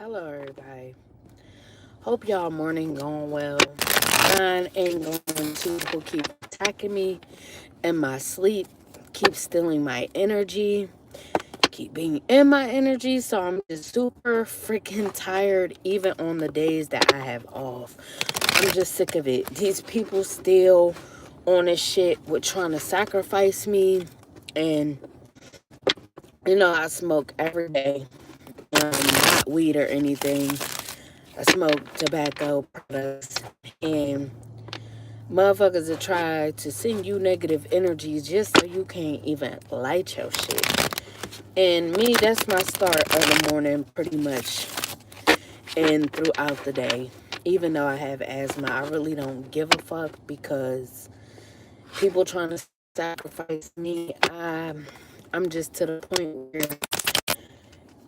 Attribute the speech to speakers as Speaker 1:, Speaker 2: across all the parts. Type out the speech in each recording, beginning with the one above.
Speaker 1: Hello, everybody. Hope y'all morning going well. Mine ain't going to. People keep attacking me in my sleep, keep stealing my energy, keep being in my energy. So I'm just super freaking tired, even on the days that I have off. I'm just sick of it. These people still on this shit with trying to sacrifice me. And, I smoke every day, not weed or anything. I smoke tobacco products, and motherfuckers will try to send you negative energies just so you can't even light your shit. And me, that's my start of the morning pretty much and throughout the day. Even though I have asthma, I really don't give a fuck because people trying to sacrifice me, I'm just to the point where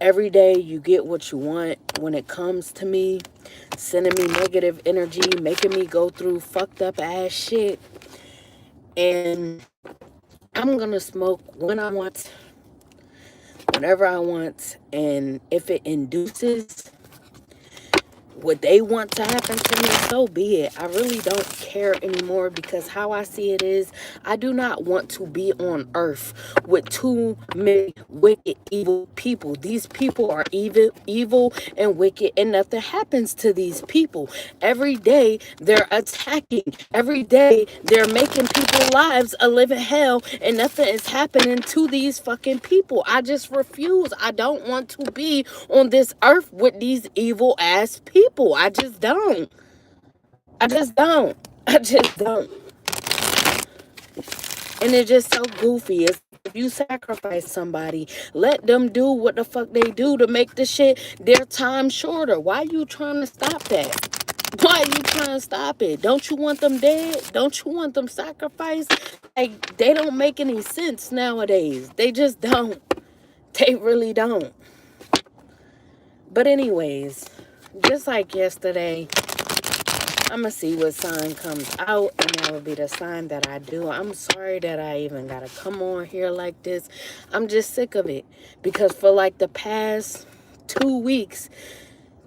Speaker 1: every day you get what you want when it comes to me, sending me negative energy, making me go through fucked up ass shit. And I'm gonna smoke when I want, whenever I want, and if it induces what they want to happen to me, so be it. I really don't care anymore because how I see it is, I do not want to be on earth with too many wicked, evil people. These people are evil and wicked, and nothing happens to these people. Every day they're attacking. Every day they're making people's lives a living hell, and nothing is happening to these fucking people. I just refuse. I don't want to be on this earth with these evil ass people. I just don't. I just don't. I just don't. And it's just so goofy. It's, if you sacrifice somebody, let them do what the fuck they do to make the shit, their time shorter. Why you trying to stop that? Why you trying to stop it? Don't you want them dead? Don't you want them sacrificed? Like, they don't make any sense nowadays. They just don't. They really don't. But anyways, just like yesterday, I'm going to see what sign comes out, and that will be the sign that I do. I'm sorry that I even got to come on here like this. I'm just sick of it. Because for like the past 2 weeks,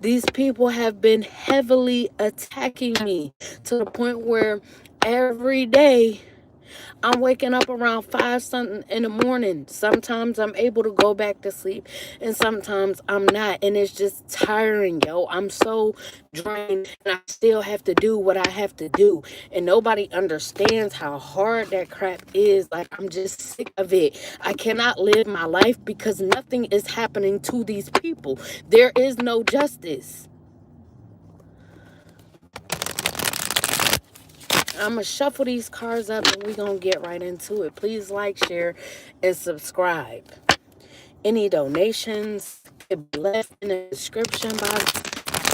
Speaker 1: these people have been heavily attacking me to the point where every day I'm waking up around 5 something in the morning. Sometimes I'm able to go back to sleep and sometimes I'm not. And it's just tiring, yo. I'm so drained and I still have to do what I have to do. And nobody understands how hard that crap is. Like, I'm just sick of it. I cannot live my life because nothing is happening to these people. There is no justice. I'm going to shuffle these cards up and we're going to get right into it. Please like, share, and subscribe. Any donations could be left in the description box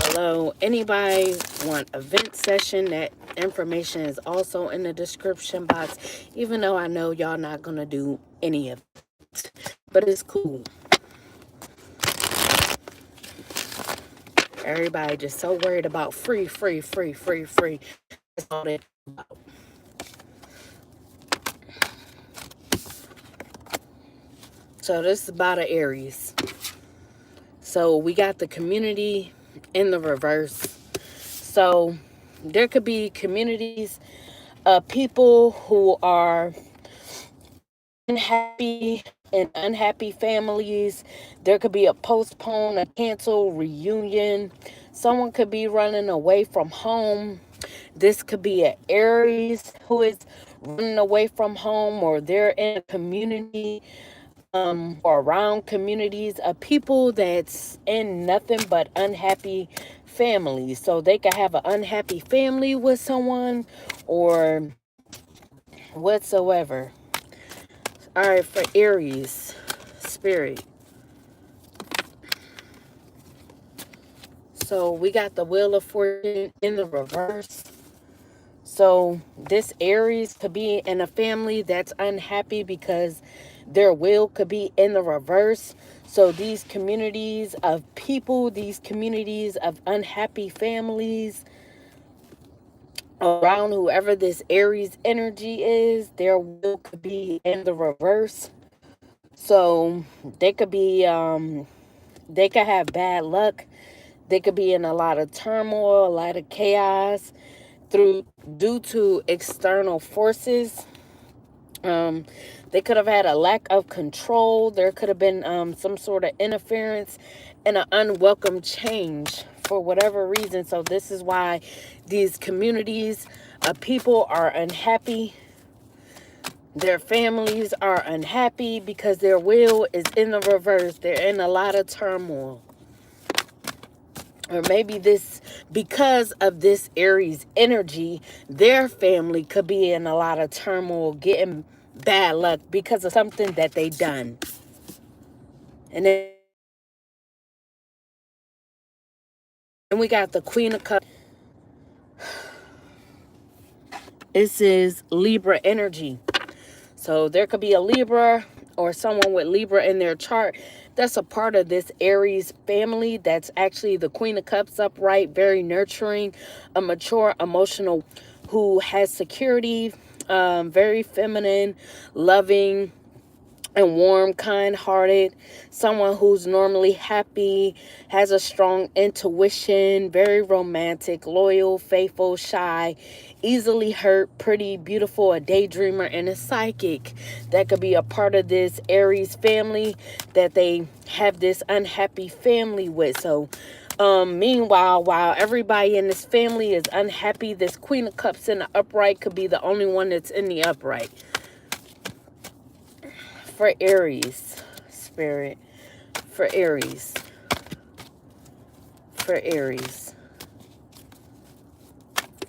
Speaker 1: below. Anybody want a vent session, that information is also in the description box. Even though I know y'all not going to do any of it. But it's cool. Everybody just so worried about free, free, free, free, free. That's all they about. So this is about an Aries. So we got the community in the reverse. So there could be communities of people who are unhappy and unhappy families. There could be a postpone, a cancel, reunion. Someone could be running away from home. This could be an Aries who is running away from home, or they're in a community or around communities of people that's in nothing but unhappy families. So they could have an unhappy family with someone or whatsoever. All right, for Aries, spirit. So we got the Wheel of Fortune in the reverse. So this Aries could be in a family that's unhappy because their will could be in the reverse. So these communities of people, these communities of unhappy families around whoever this Aries energy is, their will could be in the reverse. So they could be, they could have bad luck. They could be in a lot of turmoil, a lot of chaos due to external forces. They could have had a lack of control. There could have been some sort of interference and an unwelcome change for whatever reason. So this is why these communities of people are unhappy. Their families are unhappy because their will is in the reverse. They're in a lot of turmoil. Or maybe because of this Aries energy, their family could be in a lot of turmoil, getting bad luck because of something that they done. And then we got the Queen of Cups. This is Libra energy. So there could be a Libra or someone with Libra in their chart that's a part of this Aries family. That's actually the Queen of Cups upright, very nurturing, a mature, emotional, who has security, very feminine, loving, and warm, kind-hearted, someone who's normally happy, has a strong intuition, very romantic, loyal, faithful, shy, easily hurt, pretty, beautiful, a daydreamer, and a psychic. That could be a part of this Aries family that they have this unhappy family with. So meanwhile, while everybody in this family is unhappy, this Queen of Cups in the upright could be the only one that's in the upright. For Aries, Spirit, for Aries, for Aries,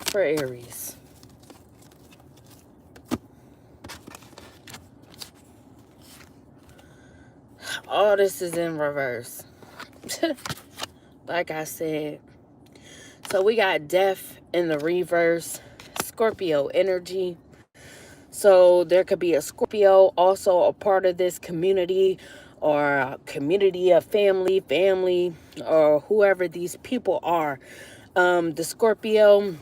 Speaker 1: for Aries. All this is in reverse. Like I said. So we got death in the reverse, Scorpio energy. So there could be a Scorpio also a part of this community, or a community of family, or whoever these people are. The Scorpio,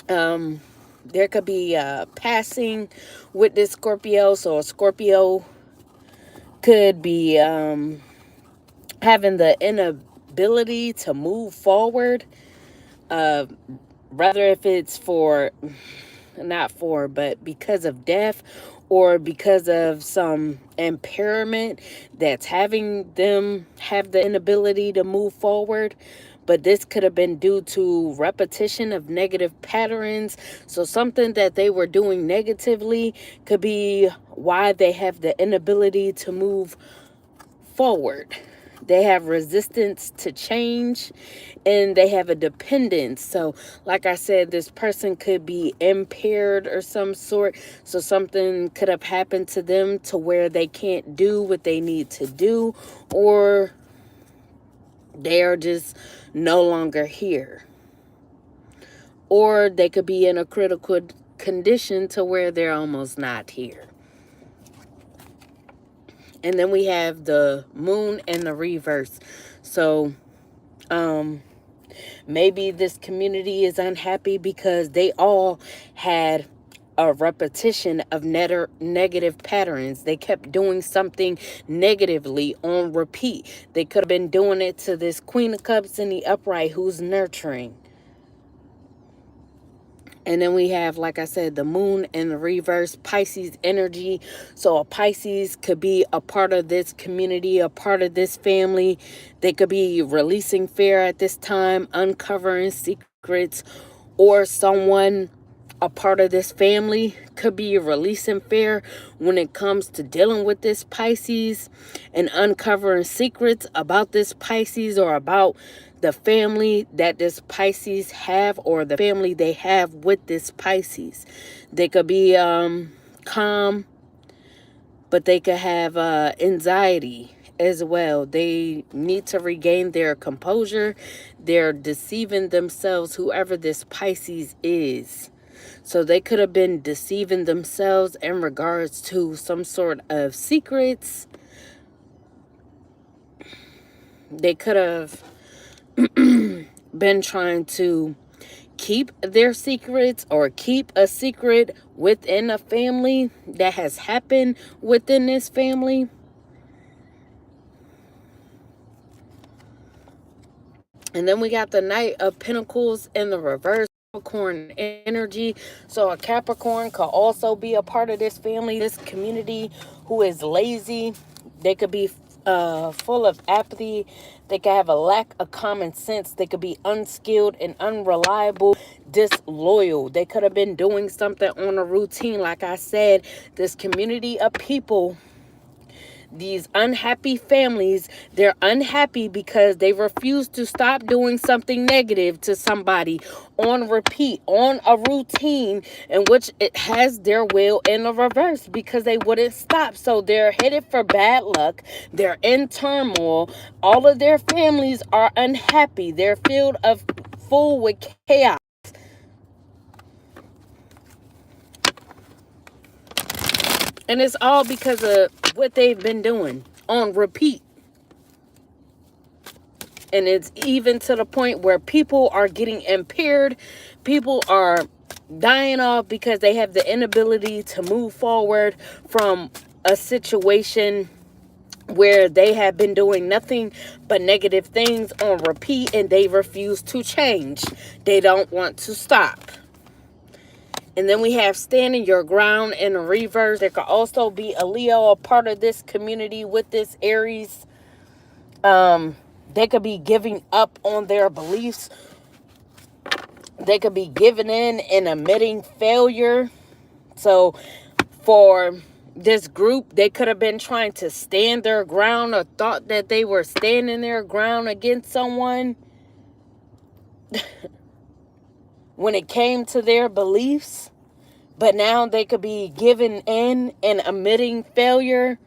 Speaker 1: there could be passing with this Scorpio. So a Scorpio could be having the inability to move forward, rather if it's but because of death or because of some impairment that's having them have the inability to move forward. But this could have been due to repetition of negative patterns. So something that they were doing negatively could be why they have the inability to move forward. They have resistance to change, and they have a dependence. So like I said, this person could be impaired or some sort. So something could have happened to them to where they can't do what they need to do, or they are just no longer here. Or they could be in a critical condition to where they're almost not here. And then we have the moon and the reverse. So maybe this community is unhappy because they all had a repetition of negative patterns. They kept doing something negatively on repeat. They could have been doing it to this Queen of Cups in the upright who's nurturing. And then we have, like I said, the moon in the reverse, Pisces energy. So a Pisces could be a part of this community, a part of this family. They could be releasing fear at this time, uncovering secrets, or someone, a part of this family, could be releasing fear when it comes to dealing with this Pisces and uncovering secrets about this Pisces or about the family that this Pisces have, or the family they have with this Pisces. They could be calm, but they could have anxiety as well. They need to regain their composure. They're deceiving themselves, whoever this Pisces is. So they could have been deceiving themselves in regards to some sort of secrets. They could have been trying to keep their secrets or keep a secret within a family that has happened within this family. And then we got the Knight of Pentacles in the reverse, Capricorn energy. So a Capricorn could also be a part of this family, this community, who is lazy. They could be full of apathy. They could have a lack of common sense. They could be unskilled and unreliable, disloyal. They could have been doing something on a routine. Like I said, this community of people, these unhappy families, they're unhappy because they refuse to stop doing something negative to somebody on repeat, on a routine in which it has their will in the reverse, because they wouldn't stop. So they're headed for bad luck. They're in turmoil. All of their families are unhappy. They're full with chaos. And it's all because of what they've been doing on repeat. And it's even to the point where people are getting impaired. People are dying off because they have the inability to move forward from a situation where they have been doing nothing but negative things on repeat, and they refuse to change. They don't want to stop. And then we have standing your ground in the reverse. There could also be a Leo, a part of this community with this Aries. They could be giving up on their beliefs. They could be giving in and admitting failure. So for this group, they could have been trying to stand their ground or thought that they were standing their ground against someone when it came to their beliefs. But now they could be giving in and admitting failure,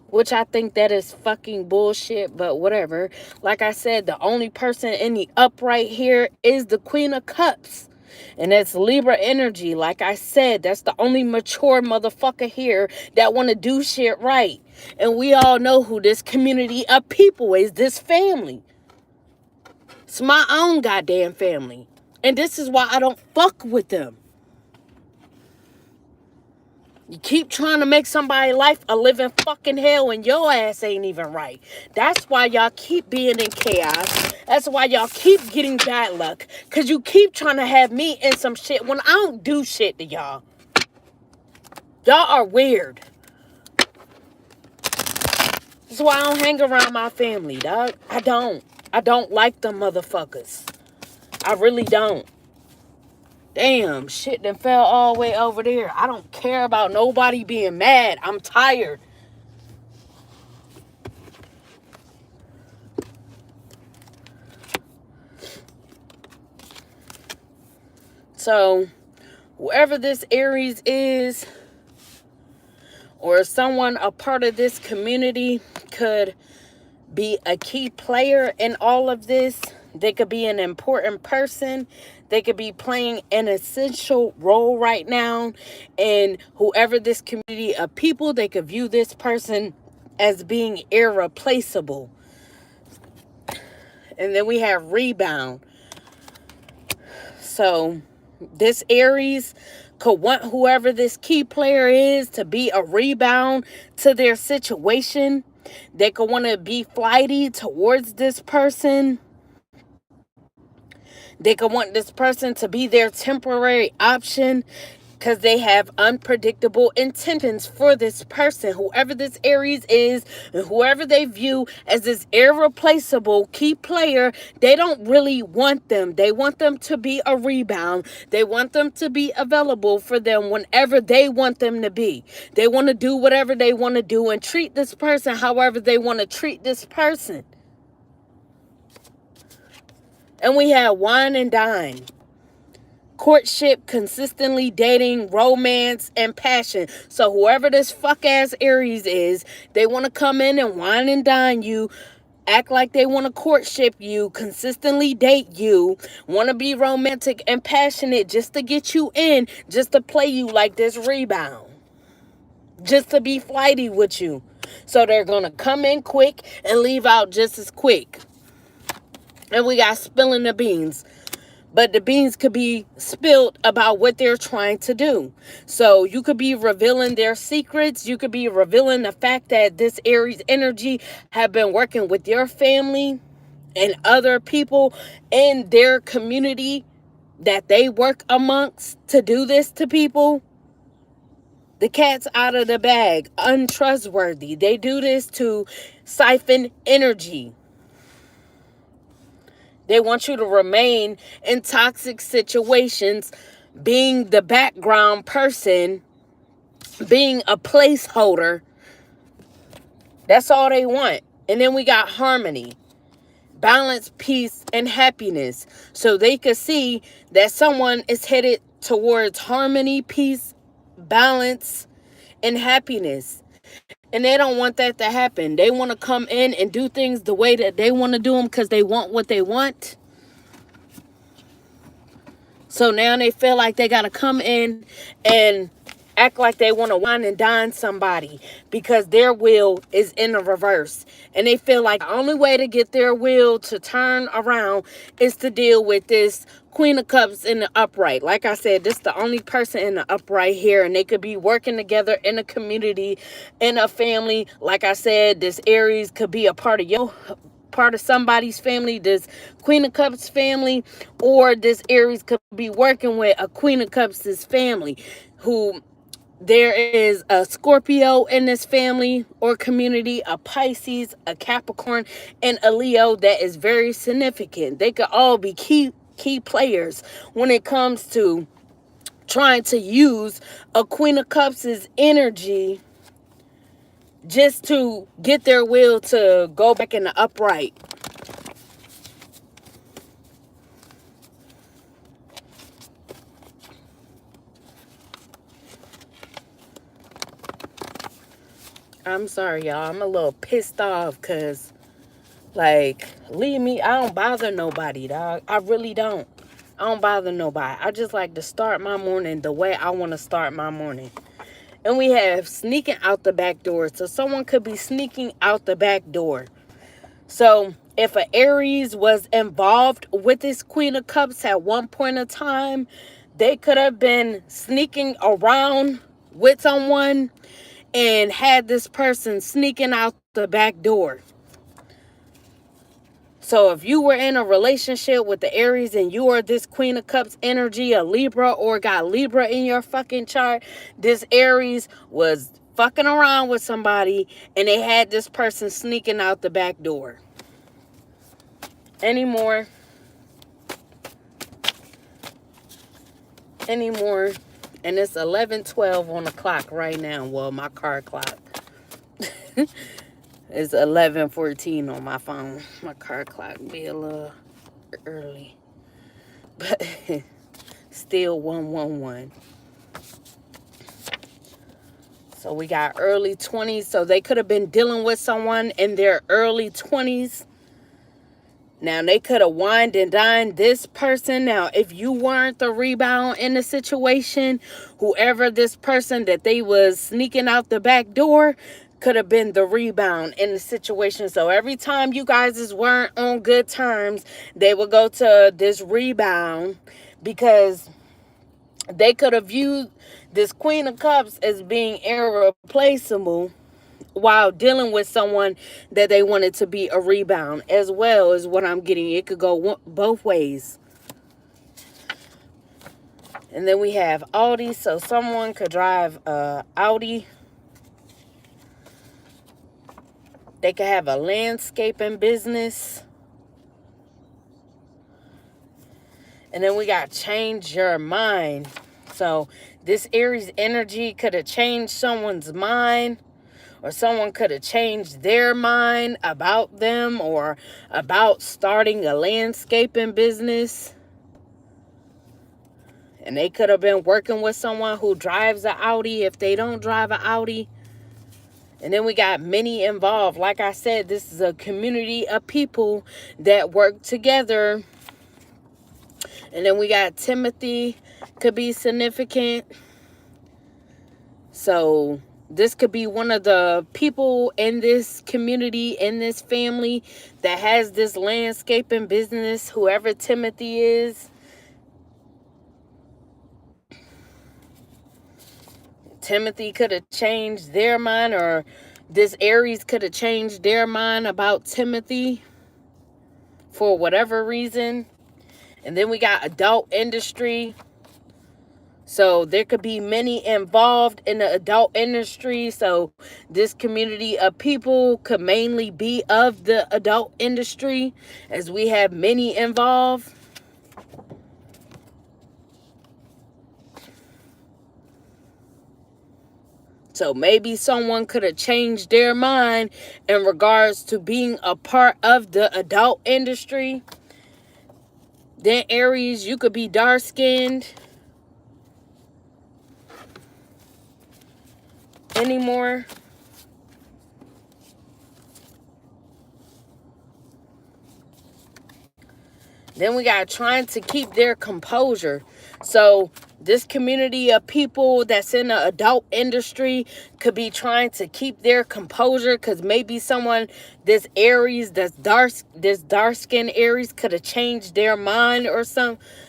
Speaker 1: which I think that is fucking bullshit, but whatever. Like I said, the only person in the upright here is the Queen of Cups. And that's Libra energy. Like I said, that's the only mature motherfucker here that want to do shit right. And we all know who this community of people is, this family. It's my own goddamn family. And this is why I don't fuck with them. You keep trying to make somebody's life a living fucking hell and your ass ain't even right. That's why y'all keep being in chaos. That's why y'all keep getting bad luck. Because you keep trying to have me in some shit when I don't do shit to y'all. Y'all are weird. That's why I don't hang around my family, dog. I don't. I don't like them motherfuckers. I really don't. Damn, shit done fell all the way over there. I don't care about nobody being mad. I'm tired. So, whoever this Aries is, or someone a part of this community, could be a key player in all of this. They could be an important person. They could be playing an essential role right now. And whoever this community of people, they could view this person as being irreplaceable. And then we have rebound. So this Aries could want whoever this key player is to be a rebound to their situation. They could want to be flighty towards this person. They could want this person to be their temporary option because they have unpredictable intentions for this person. Whoever this Aries is and whoever they view as this irreplaceable key player, they don't really want them. They want them to be a rebound. They want them to be available for them whenever they want them to be. They want to do whatever they want to do and treat this person however they want to treat this person. And we have wine and dine. Courtship, consistently dating, romance, and passion. So whoever this fuck-ass Aries is, they want to come in and wine and dine you, act like they want to courtship you, consistently date you, want to be romantic and passionate just to get you in, just to play you like this rebound. Just to be flighty with you. So they're going to come in quick and leave out just as quick. And we got spilling the beans. But the beans could be spilled about what they're trying to do. So you could be revealing their secrets. You could be revealing the fact that this Aries energy have been working with your family. and other people in their community that they work amongst to do this to people, the cat's out of the bag, untrustworthy. They do this to siphon energy. They want you to remain in toxic situations, being the background person, being a placeholder. That's all they want. And then we got harmony, balance, peace, and happiness. So they could see that someone is headed towards harmony, peace, balance, and happiness. And they don't want that to happen. They want to come in and do things the way that they want to do them because they want what they want. So now they feel like they got to come in and act like they want to wine and dine somebody because their will is in the reverse. And they feel like the only way to get their will to turn around is to deal with this Queen of Cups in the upright. Like I said, this is the only person in the upright here, and they could be working together in a community, in a family. Like I said, this Aries could be a part of somebody's family, this Queen of Cups family, or this Aries could be working with a Queen of Cups' family, who there is a Scorpio in this family or community, a Pisces, a Capricorn, and a Leo that is very significant. They could all be key players when it comes to trying to use a Queen of Cups' energy just to get their will to go back in the upright. I'm sorry, y'all. I'm a little pissed off because, like, leave me. I don't bother nobody, dog. I really don't. I don't bother nobody. I just like to start my morning the way I want to start my morning. And we have sneaking out the back door. So someone could be sneaking out the back door. So if an Aries was involved with this Queen of Cups at one point in time, they could have been sneaking around with someone and had this person sneaking out the back door. So if you were in a relationship with the Aries and you are this Queen of Cups energy, a Libra, or got Libra in your fucking chart, this Aries was fucking around with somebody and they had this person sneaking out the back door. Anymore. And it's 11:12 on the clock right now. Well, my car clock. It's 11:14 on my phone. My car clock be a little early. But still 111. So we got early 20s. So they could have been dealing with someone in their early 20s. Now, they could have wined and dined this person. Now, if you weren't the rebound in the situation, whoever this person that they was sneaking out the back door could have been the rebound in the situation. So every time you guys weren't on good terms, they would go to this rebound because they could have viewed this Queen of Cups as being irreplaceable while dealing with someone that they wanted to be a rebound as well, is what I'm getting. It could go both ways. And then we have Audi. So someone could drive Audi. They could have a landscaping business. And then we got change your mind. So this Aries energy could have changed someone's mind, or someone could have changed their mind about them or about starting a landscaping business. And they could have been working with someone who drives an Audi if they don't drive an Audi. And then we got many involved. Like I said, this is a community of people that work together. And then we got Timothy, could be significant. So this could be one of the people in this community, in this family, that has this landscaping business, whoever Timothy is. Timothy could have changed their mind, or this Aries could have changed their mind about Timothy. for whatever reason. And then we got adult industry. So there could be many involved in the adult industry. So this community of people could mainly be of the adult industry, as we have many involved. So maybe someone could have changed their mind in regards to being a part of the adult industry. Then Aries, you could be dark-skinned. Anymore. Then we got trying to keep their composure. So this community of people that's in the adult industry could be trying to keep their composure, because maybe someone, this Aries, this dark-skinned Aries could have changed their mind or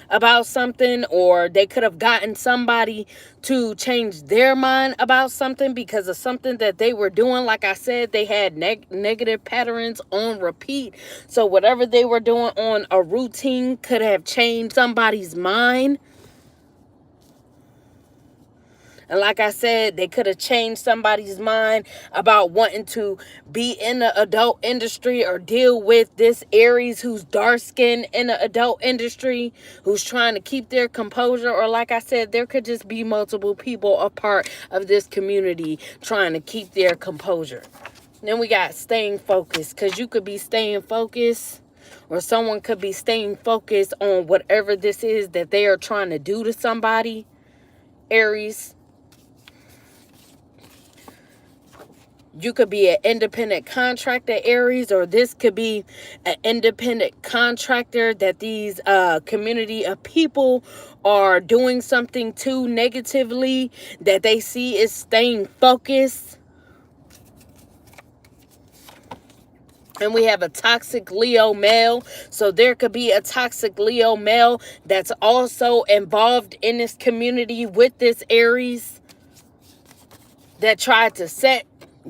Speaker 1: about something, or they could have gotten somebody to change their mind about something because of something that they were doing. Like I said, they had negative patterns on repeat. So whatever they were doing on a routine could have changed somebody's mind. And like I said, they could have changed somebody's mind about wanting to be in the adult industry or deal with this Aries who's dark-skinned in the adult industry, who's trying to keep their composure. Or like I said, there could just be multiple people a part of this community trying to keep their composure. Then we got staying focused, because you could be staying focused, or someone could be staying focused on whatever this is that they are trying to do to somebody, Aries. You could be an independent contractor, Aries, or this could be an independent contractor that these community of people are doing something to negatively that they see is staying focused. And we have a toxic Leo male. So there could be a toxic Leo male that's also involved in this community with this Aries that tried to set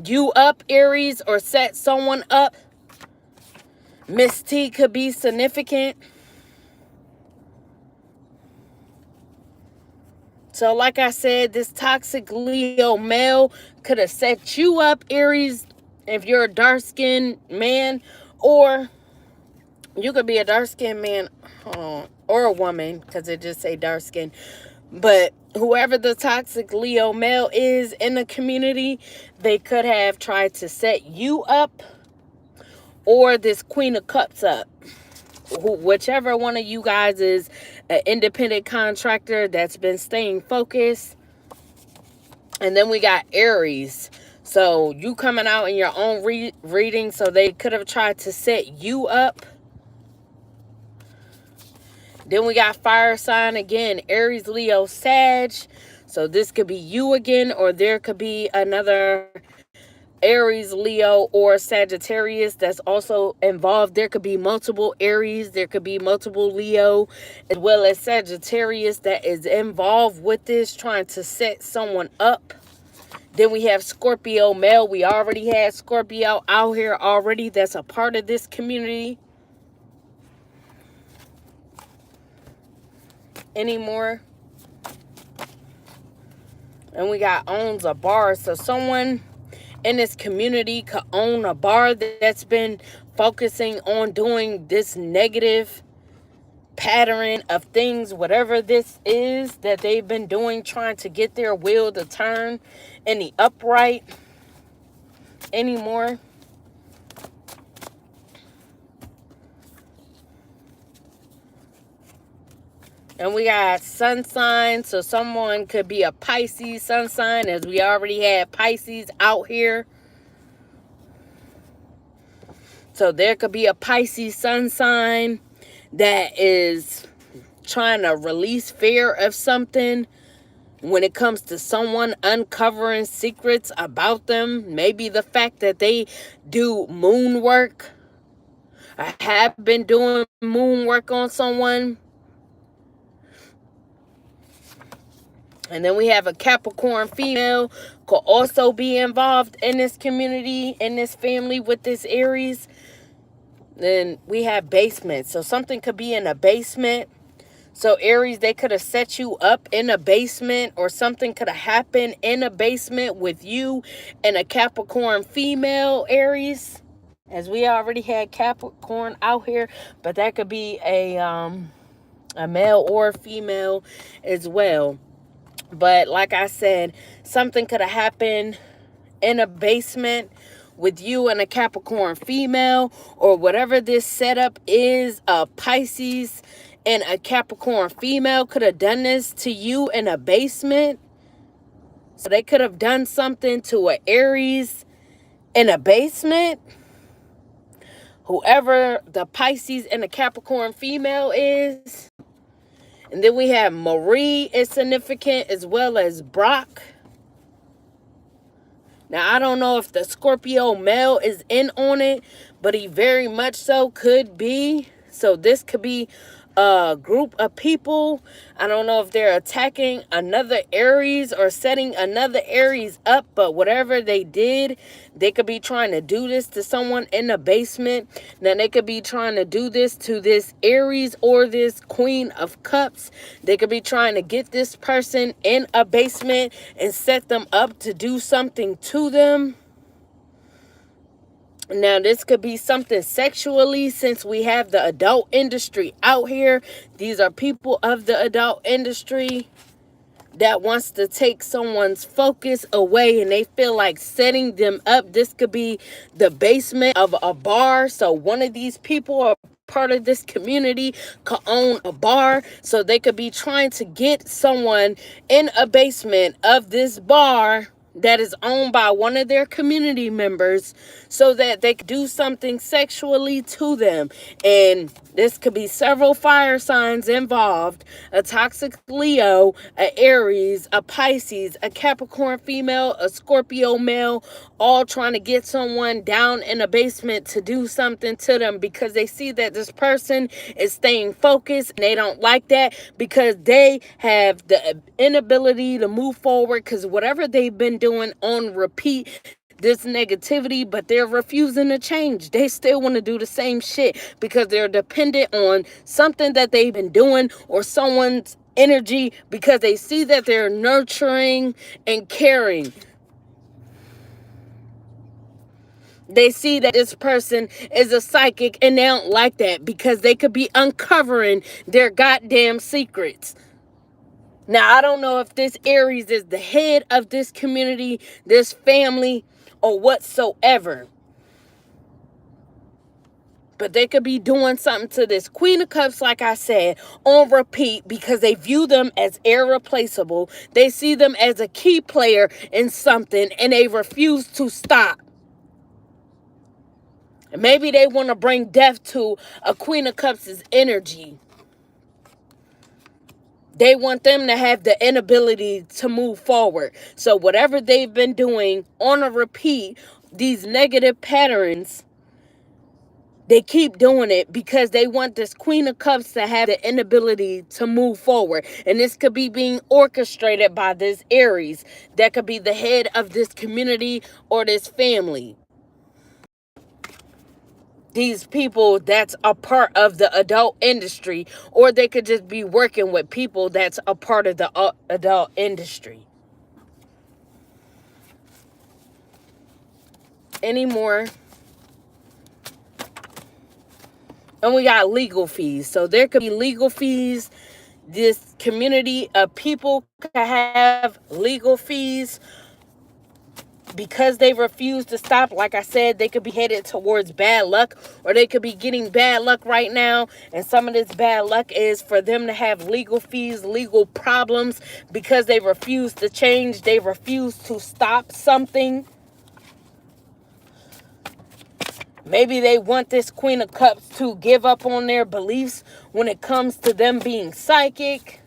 Speaker 1: you up, Aries, or set someone up. Miss T could be significant. So like I said, this toxic Leo male could have set you up, Aries, if you're a dark-skinned man, or you could be a dark-skinned man or a woman, because it just say dark-skinned. But whoever the toxic Leo male is in the community, they could have tried to set you up, or this Queen of Cups up. Whichever one of you guys is an independent contractor that's been staying focused. And then we got Aries. So you coming out in your own reading, so they could have tried to set you up. Then we got fire sign again, Aries, Leo, Sag. So this could be you again, or there could be another Aries, Leo, or Sagittarius that's also involved. There could be multiple Aries, there could be multiple Leo, as well as Sagittarius that is involved with this, trying to set someone up. Then we have Scorpio male. We already had Scorpio out here already that's a part of this community. Anymore. And we got owns a bar. So someone in this community could own a bar that's been focusing on doing this negative pattern of things, whatever this is that they've been doing, trying to get their wheel to turn in the upright. Anymore. And we got sun sign. So someone could be a Pisces sun sign, as we already had Pisces out here. So there could be a Pisces sun sign that is trying to release fear of something when it comes to someone uncovering secrets about them. Maybe the fact that they do moon work. I have been doing moon work on someone. And then we have a Capricorn female could also be involved in this community, in this family with this Aries. Then we have basement. So something could be in a basement. So Aries, they could have set you up in a basement, or something could have happened in a basement with you and a Capricorn female, Aries. As we already had Capricorn out here, but that could be a male or a female as well. But like I said, something could have happened in a basement with you and a Capricorn female, or whatever this setup is, a Pisces and a Capricorn female could have done this to you in a basement. So they could have done something to an Aries in a basement. Whoever the Pisces and the Capricorn female is. And then we have Marie is significant, as well as Brock. Now, I don't know if the Scorpio male is in on it, but he very much so could be. So this could be a group of people. I don't know if they're attacking another Aries or setting another Aries up, but whatever they did, they could be trying to do this to someone in the basement. Then they could be trying to do this to this Aries or this Queen of Cups. They could be trying to get this person in a basement and set them up to do something to them. Now, this could be something sexually, since we have the adult industry out here. These are people of the adult industry that wants to take someone's focus away, and they feel like setting them up. This could be the basement of a bar. So one of these people are part of this community could own a bar. So they could be trying to get someone in a basement of this bar that is owned by one of their community members, so that they could do something sexually to them. And this could be several fire signs involved: a toxic Leo, a Aries, a Pisces, a Capricorn female, a Scorpio male, all trying to get someone down in a basement to do something to them, because they see that this person is staying focused, and they don't like that, because they have the inability to move forward, because whatever they've been doing on repeat, this negativity, but they're refusing to change. They still want to do the same shit because they're dependent on something that they've been doing, or someone's energy, because they see that they're nurturing and caring. They see that this person is a psychic, and they don't like that, because they could be uncovering their goddamn secrets. Now, I don't know if this Aries is the head of this community, this family, or whatsoever. But they could be doing something to this Queen of Cups, like I said, on repeat, because they view them as irreplaceable. They see them as a key player in something, and they refuse to stop. And maybe they want to bring death to a Queen of Cups' energy. They want them to have the inability to move forward. So whatever they've been doing on a repeat, these negative patterns, they keep doing it because they want this Queen of Cups to have the inability to move forward. And this could be being orchestrated by this Aries. That could be the head of this community or this family. These people that's a part of the adult industry, or they could just be working with people that's a part of the adult industry. Any more? And we got legal fees. So there could be legal fees. This community of people could have legal fees because they refuse to stop. Like I said, they could be headed towards bad luck, or they could be getting bad luck right now. And some of this bad luck is for them to have legal fees, legal problems, because they refuse to change. They refuse to stop something. Maybe they want this Queen of Cups to give up on their beliefs when it comes to them being psychic.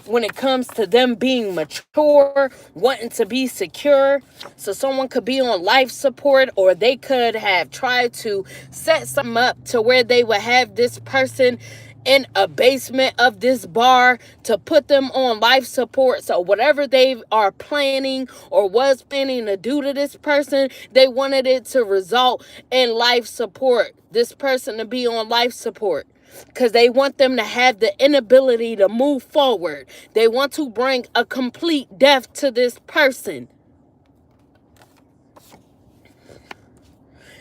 Speaker 1: When it comes to them being mature, wanting to be secure. So someone could be on life support, or they could have tried to set something up to where they would have this person in a basement of this bar to put them on life support. So whatever they are planning or was planning to do to this person, they wanted it to result in life support. This person to be on life support. Because they want them to have the inability to move forward. They want to bring a complete death to this person.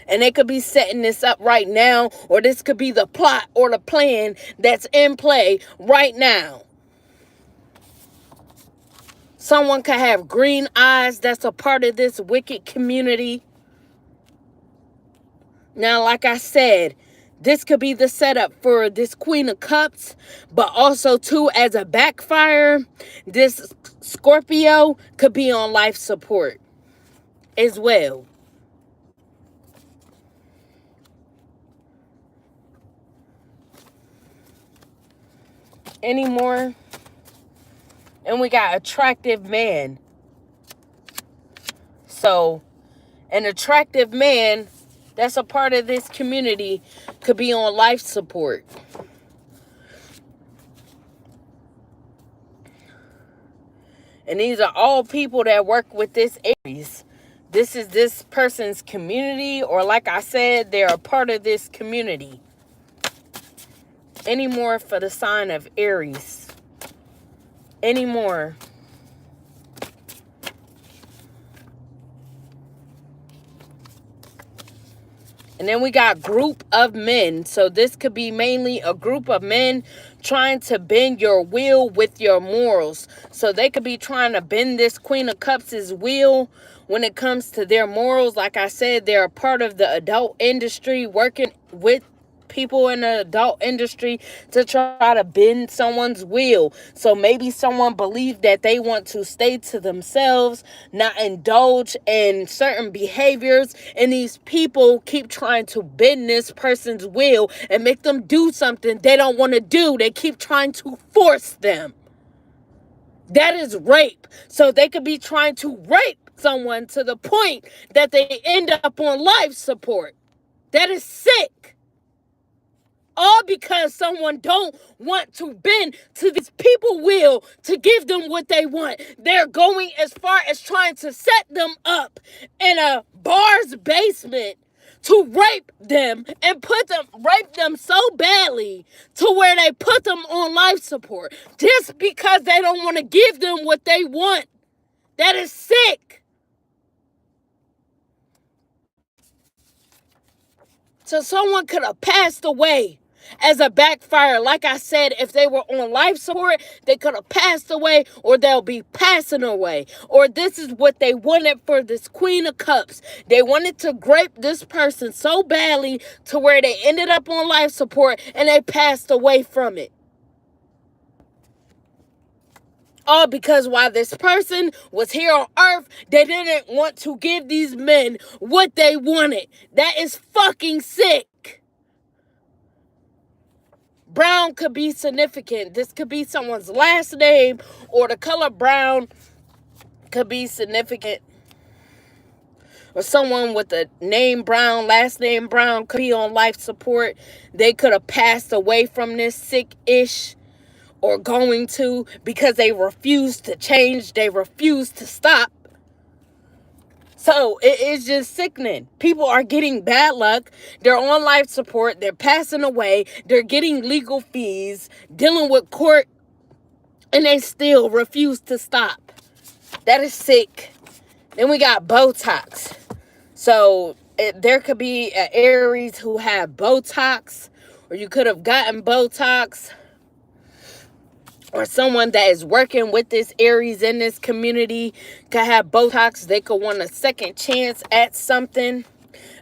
Speaker 1: And they could be setting this up right now, or this could be the plot or the plan that's in play right now. Someone could have green eyes that's a part of this wicked community. Now, like I said, this could be the setup for this Queen of Cups, but also, too, as a backfire, this Scorpio could be on life support as well. Any more? And we got attractive man. So, an attractive man that's a part of this community could be on life support. And these are all people that work with this Aries. This is this person's community, or like I said, they're a part of this community. Any more for the sign of Aries? Any more? And then we got group of men. So this could be mainly a group of men trying to bend your will with your morals. So they could be trying to bend this Queen of Cups' will when it comes to their morals. Like I said, they're a part of the adult industry, working with people in the adult industry to try to bend someone's will. So maybe someone believes that they want to stay to themselves, not indulge in certain behaviors, and these people keep trying to bend this person's will and make them do something they don't want to do. They keep trying to force them. That is rape. So they could be trying to rape someone to the point that they end up on life support. That is sick. All because someone don't want to bend to these people will to give them what they want. They're going as far as trying to set them up in a bar's basement to rape them and rape them so badly to where they put them on life support just because they don't want to give them what they want. That is sick. So someone could have passed away as a backfire. Like I said, if they were on life support, they could have passed away, or they'll be passing away. Or this is what they wanted for this Queen of Cups. They wanted to grape this person so badly to where they ended up on life support and they passed away from it. All because while this person was here on earth, they didn't want to give these men what they wanted. That is fucking sick. Brown could be significant. This could be someone's last name, or the color brown could be significant. Or someone with the name Brown, last name Brown, could be on life support. They could have passed away from this sick-ish, or going to, because they refuse to change. They refuse to stop. So it is just sickening. People are getting bad luck. They're on life support. They're passing away. They're getting legal fees, dealing with court, and they still refuse to stop. That is sick. Then we got Botox. So there could be an Aries who have Botox, or you could have gotten Botox. Or someone that is working with this Aries in this community could have Botox. They could want a second chance at something.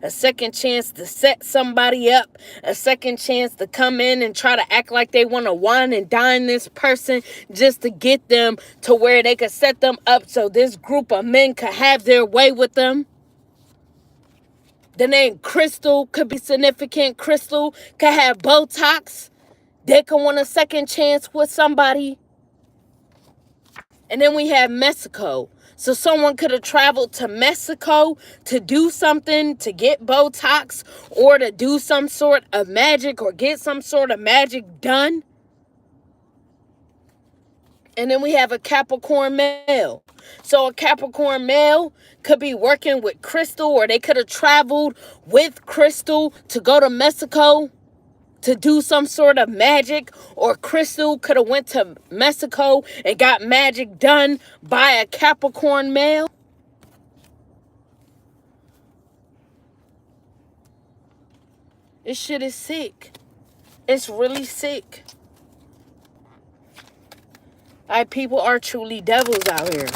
Speaker 1: A second chance to set somebody up. A second chance to come in and try to act like they want to wine and dine this person just to get them to where they could set them up so this group of men could have their way with them. The name Crystal could be significant. Crystal could have Botox. They could want a second chance with somebody. And then we have Mexico. So someone could have traveled to Mexico to do something, to get Botox, or to do some sort of magic, or get some sort of magic done. And then we have a Capricorn male. So a Capricorn male could be working with Crystal, or they could have traveled with Crystal to go to Mexico to do some sort of magic, or Crystal could have went to Mexico and got magic done by a Capricorn male. This shit is sick. It's really sick. Like, people are truly devils out here.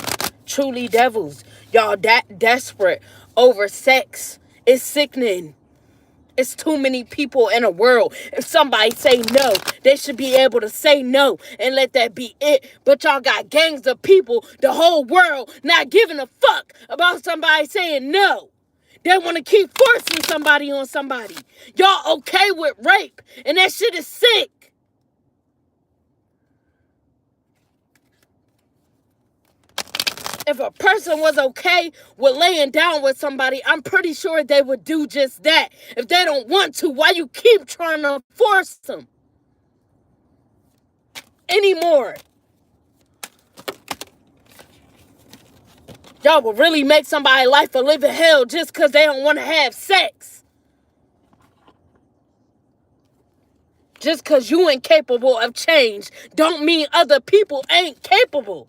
Speaker 1: Truly devils. Y'all that desperate over sex. It's sickening. It's too many people in a world. If somebody say no, they should be able to say no and let that be it. But y'all got gangs of people, the whole world, not giving a fuck about somebody saying no. They want to keep forcing somebody on somebody. Y'all okay with rape, and that shit is sick. If a person was okay with laying down with somebody, I'm pretty sure they would do just that. If they don't want to, why you keep trying to force them anymore? Y'all will really make somebody's life a living hell just because they don't want to have sex. Just because you ain't capable of change don't mean other people ain't capable.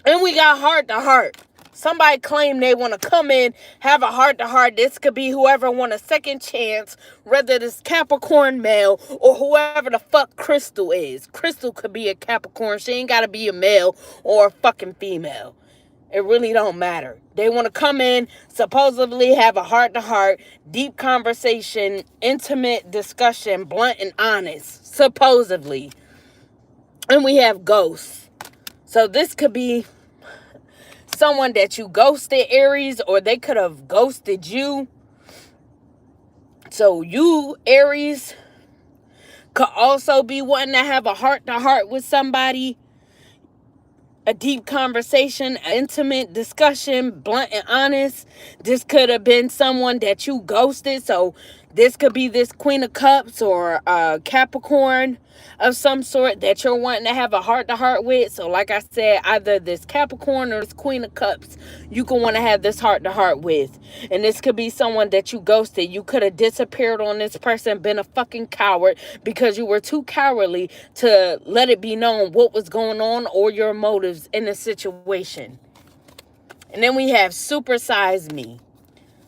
Speaker 1: And we got heart to heart. Somebody claim they want to come in, have a heart to heart. This could be whoever want a second chance, whether it's Capricorn male or whoever the fuck Crystal is. Crystal could be a Capricorn. She ain't got to be a male or a fucking female. It really don't matter. They want to come in, supposedly have a heart to heart, deep conversation, intimate discussion, blunt and honest, supposedly. And we have ghosts. So this could be someone that you ghosted, Aries, or they could have ghosted you. So you, Aries, could also be wanting to have a heart-to-heart with somebody. A deep conversation, an intimate discussion, blunt and honest. This could have been someone that you ghosted. So this could be this Queen of Cups or Capricorn of some sort that you're wanting to have a heart-to-heart with. So like I said, either this Capricorn or this Queen of Cups, you can want to have this heart-to-heart with. And this could be someone that you ghosted. You could have disappeared on this person, been a fucking coward because you were too cowardly to let it be known what was going on or your motives in the situation. And then we have Supersize Me.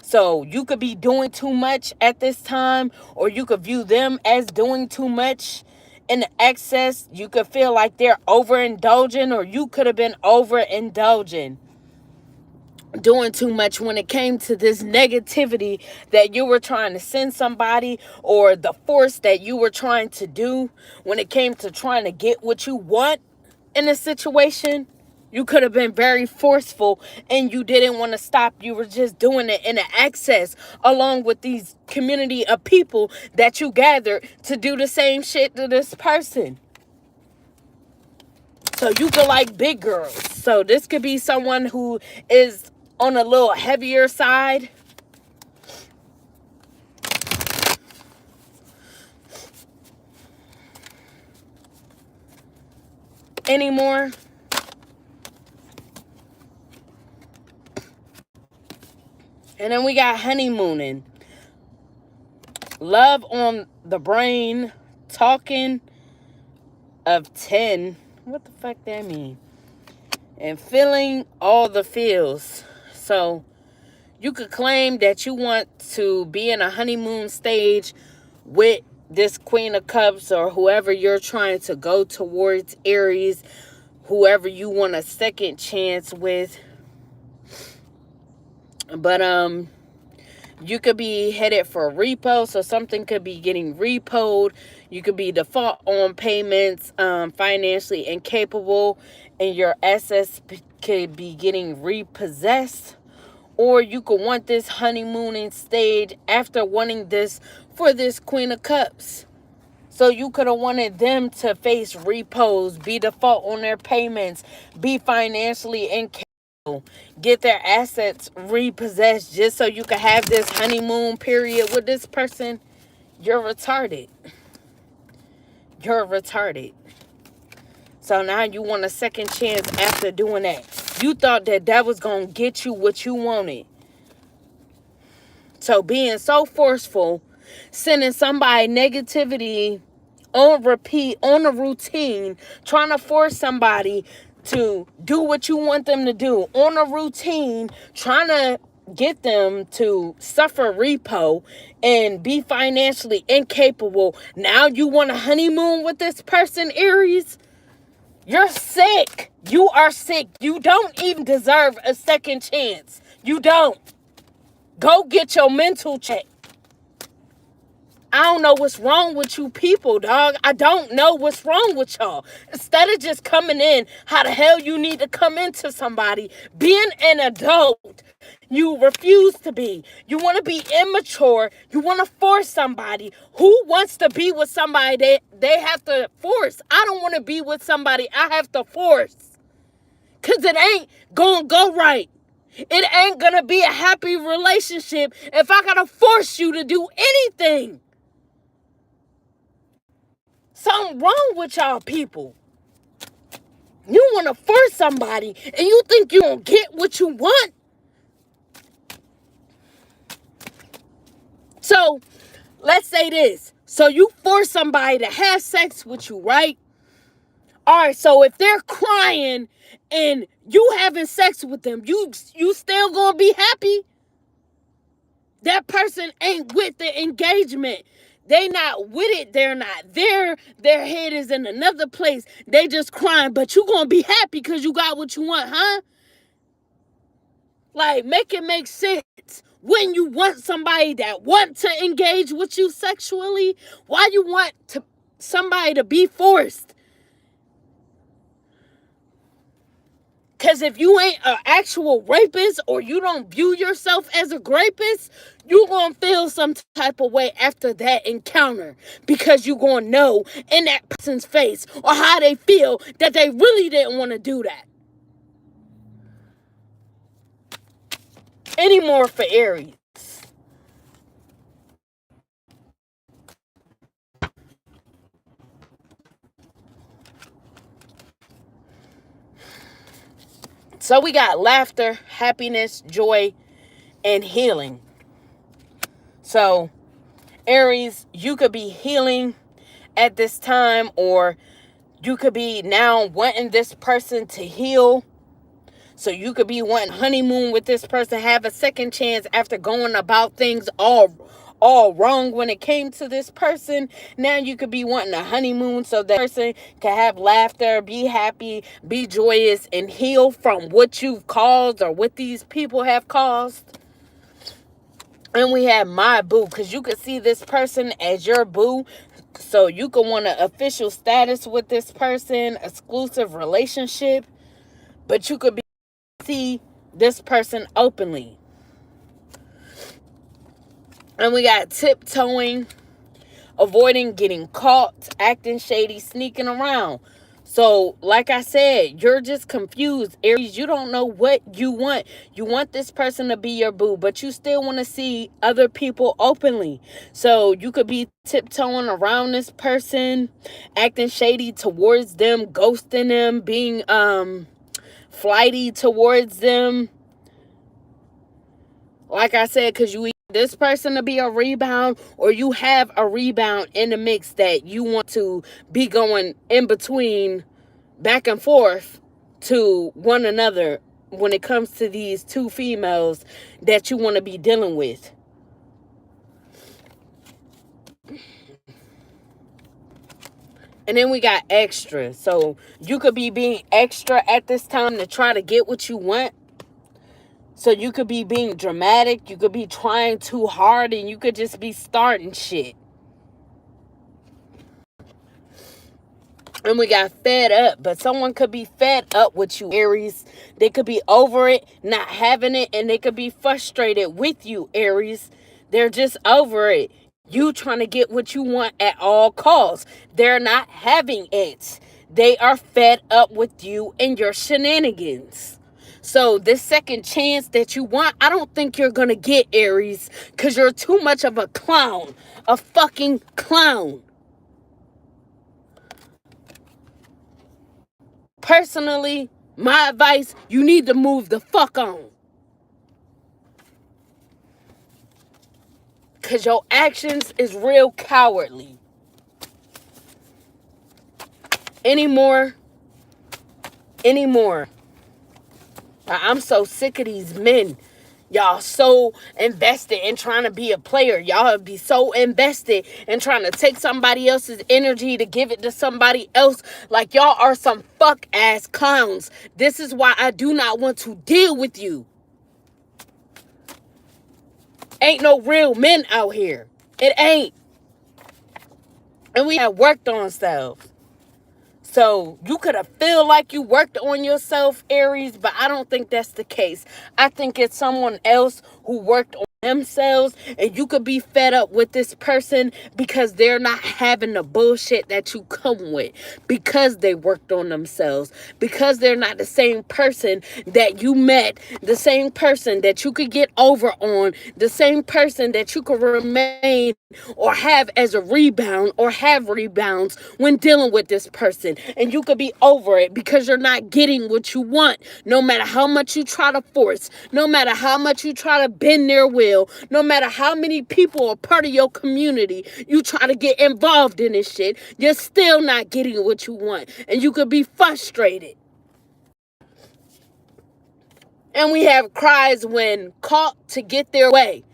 Speaker 1: So you could be doing too much at this time, or you could view them as doing too much in the excess. You could feel like they're overindulging, or you could have been overindulging, doing too much when it came to this negativity that you were trying to send somebody, or the force that you were trying to do when it came to trying to get what you want in a situation. You could have been very forceful and you didn't want to stop. You were just doing it in an excess along with these community of people that you gathered to do the same shit to this person. So you could like big girls. So this could be someone who is on a little heavier side. Anymore. And then we got honeymooning. Love on the brain. Talking of 10. What the fuck that mean? And feeling all the feels. So you could claim that you want to be in a honeymoon stage with this Queen of Cups or whoever you're trying to go towards, Aries, whoever you want a second chance with. But you could be headed for repo, so something could be getting repoed. You could be default on payments, financially incapable, and your assets could be getting repossessed. Or you could want this honeymooning stage after wanting this for this Queen of Cups. So you could have wanted them to face repos, be default on their payments, be financially incapable, get their assets repossessed just so you could have this honeymoon period with this person. You're retarded. You're retarded. So now you want a second chance after doing that. You thought that that was going to get you what you wanted. So being so forceful, sending somebody negativity on repeat, on a routine, trying to force somebody to do what you want them to do on a routine, trying to get them to suffer repo and be financially incapable. Now you want a honeymoon with this person, Aries? You're sick. You are sick. You don't even deserve a second chance. You don't. Go get your mental check. I don't know what's wrong with you people, dog. I don't know what's wrong with y'all. Instead of just coming in, how the hell you need to come into somebody, being an adult, you refuse to be. You want to be immature. You want to force somebody. Who wants to be with somebody that they have to force? I don't want to be with somebody I have to force. Because it ain't going to go right. It ain't going to be a happy relationship if I got to force you to do anything. Something wrong with y'all people. You want to force somebody and you think you don't get what you want. So, let's say this. So you force somebody to have sex with you, right? All right, so if they're crying and you having sex with them, you still going to be happy? That person ain't with the engagement. They not with it. They're not there. Their head is in another place. They just crying, but you gonna be happy because you got what you want, huh? Like, make it make sense. When you want somebody that want to engage with you sexually, why you want somebody to be forced? Because if you ain't an actual rapist or you don't view yourself as a rapist, you're going to feel some type of way after that encounter. Because you're going to know in that person's face or how they feel that they really didn't want to do that. Anymore for Aries. So we got laughter, happiness, joy, and healing. So, Aries, you could be healing at this time, or you could be now wanting this person to heal. So you could be wanting honeymoon with this person, have a second chance after going about things all wrong when it came to this person. Now you could be wanting a honeymoon so that person can have laughter, be happy, be joyous, and heal from what you've caused or what these people have caused. And we have my boo, because you could see this person as your boo. So you could want an official status with this person, exclusive relationship, but you could see this person openly. And we got tiptoeing, avoiding getting caught, acting shady, sneaking around. So, like I said, you're just confused, Aries. You don't know what you want. You want this person to be your boo, but you still want to see other people openly. So, you could be tiptoeing around this person, acting shady towards them, ghosting them, being flighty towards them. Like I said, because you this person to be a rebound, or you have a rebound in the mix that you want to be going in between, back and forth to one another when it comes to these two females that you want to be dealing with. And then we got extra. So you could be being extra at this time to try to get what you want. So you could be being dramatic. You could be trying too hard, and you could just be starting shit. And we got fed up. But someone could be fed up with you, Aries. They could be over it, not having it, and they could be frustrated with you, Aries. They're just over it. You trying to get what you want at all costs. They're not having it. They are fed up with you and your shenanigans. So this second chance that you want, I don't think you're going to get, Aries, because you're too much of a clown. A fucking clown. Personally, my advice, you need to move the fuck on. Because your actions is real cowardly. Anymore. I'm so sick of these men. Y'all so invested in trying to be a player. Y'all be so invested in trying to take somebody else's energy to give it to somebody else. Like y'all are some fuck ass clowns. This is why I do not want to deal with you. Ain't no real men out here. It ain't. And we have worked on stuff. So you could have feel like you worked on yourself, Aries, but I don't think that's the case. I think it's someone else who worked on themselves, and you could be fed up with this person because they're not having the bullshit that you come with, because they worked on themselves, because they're not the same person that you met, the same person that you could get over on, the same person that you could remain or have as a rebound or have rebounds when dealing with this person. And you could be over it because you're not getting what you want. No matter how much you try to force, no matter how much you try to bend their will, no matter how many people are part of your community, you try to get involved in this shit, you're still not getting what you want. And you could be frustrated. And we have cries when caught to get their way.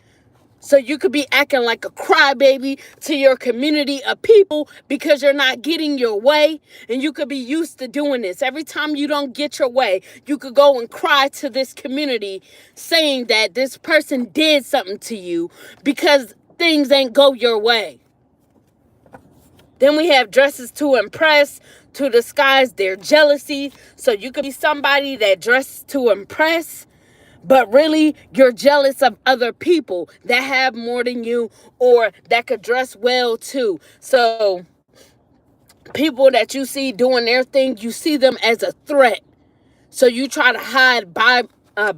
Speaker 1: So you could be acting like a crybaby to your community of people because you're not getting your way. And you could be used to doing this. Every time you don't get your way, you could go and cry to this community saying that this person did something to you because things ain't go your way. Then we have dresses to impress, to disguise their jealousy. So you could be somebody that dresses to impress, but really, you're jealous of other people that have more than you or that could dress well too. So people that you see doing their thing, you see them as a threat. So you try to hide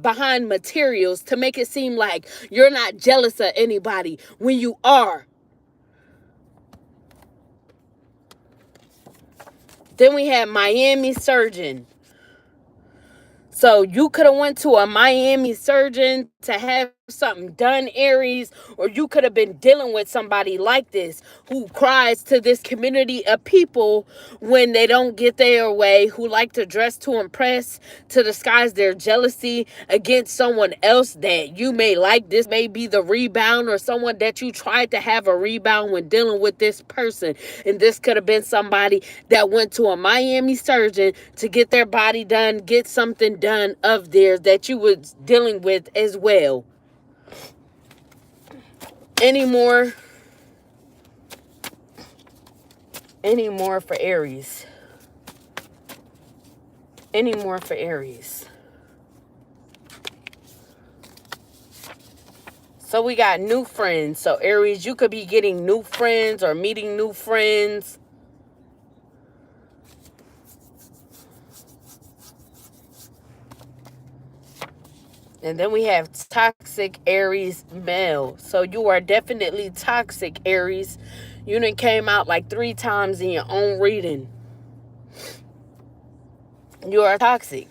Speaker 1: behind materials to make it seem like you're not jealous of anybody when you are. Then we have Miami surgeon. So you could have went to a Miami surgeon to have something done, Aries, or you could have been dealing with somebody like this who cries to this community of people when they don't get their way, who like to dress to impress, to disguise their jealousy against someone else that you may like. This may be the rebound or someone that you tried to have a rebound when dealing with this person. And this could have been somebody that went to a Miami surgeon to get their body done, get something done of theirs that you was dealing with as well. Any more for Aries? Any more for Aries? So we got new friends. So Aries, you could be getting new friends or meeting new friends. And then we have toxic Aries male. So you are definitely toxic, Aries. You done came out like 3 times in your own reading. You are toxic.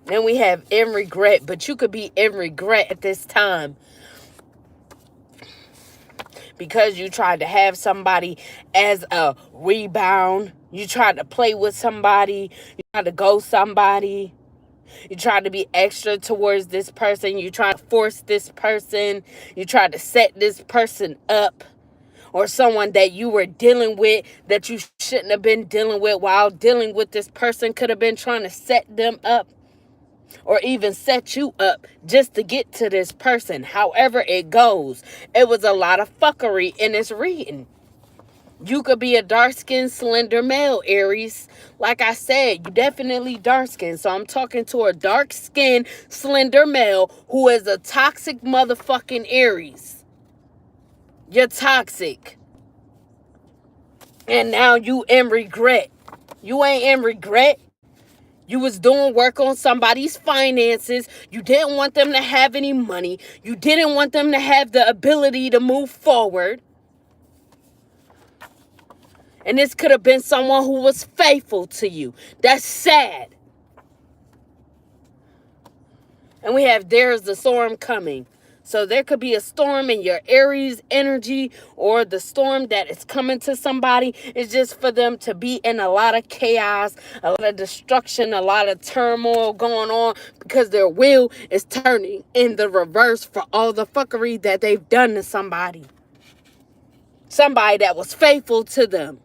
Speaker 1: Then we have in regret. But you could be in regret at this time, because you tried to have somebody as a rebound. You tried to play with somebody. You tried to go somebody. You tried to be extra towards this person. You tried to force this person. You tried to set this person up. Or someone that you were dealing with that you shouldn't have been dealing with while dealing with this person could have been trying to set them up. Or even set you up just to get to this person. However it goes. It was a lot of fuckery in this reading. You could be a dark-skinned, slender male, Aries. Like I said, you definitely dark-skinned. So I'm talking to a dark-skinned, slender male who is a toxic motherfucking Aries. You're toxic. And now you in regret. You ain't in regret. You was doing work on somebody's finances. You didn't want them to have any money. You didn't want them to have the ability to move forward. And this could have been someone who was faithful to you. That's sad. And we have there's the storm coming. So there could be a storm in your Aries energy, or the storm that is coming to somebody is just for them to be in a lot of chaos, a lot of destruction, a lot of turmoil going on, because their wheel is turning in the reverse for all the fuckery that they've done to somebody. Somebody that was faithful to them.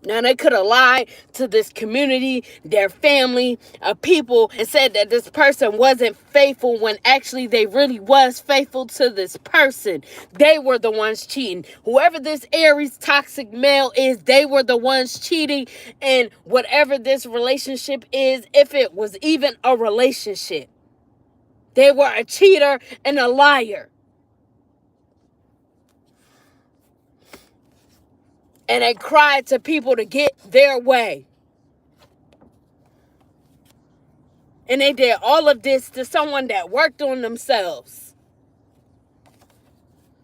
Speaker 1: Now, they could have lied to this community, their family, people, and said that this person wasn't faithful when actually they really was faithful to this person. They were the ones cheating. Whoever this Aries toxic male is, they were the ones cheating. And whatever this relationship is, if it was even a relationship, they were a cheater and a liar. And they cried to people to get their way. And they did all of this to someone that worked on themselves.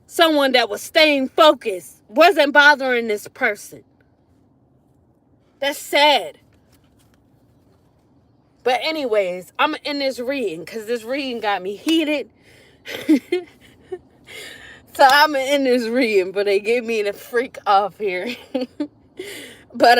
Speaker 1: Someone that was staying focused, wasn't bothering this person. That's sad. But anyways, I'm in this reading because this reading got me heated. So I'm in this reading, but they get me to freak off here. But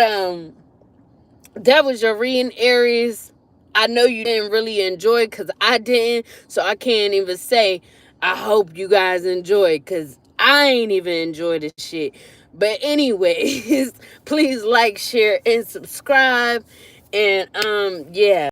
Speaker 1: that was your reading, Aries. I know you didn't really enjoy it because I didn't. So I can't even say I hope you guys enjoy it, because I ain't even enjoy this shit. But anyways, please like, share, and subscribe. And yeah.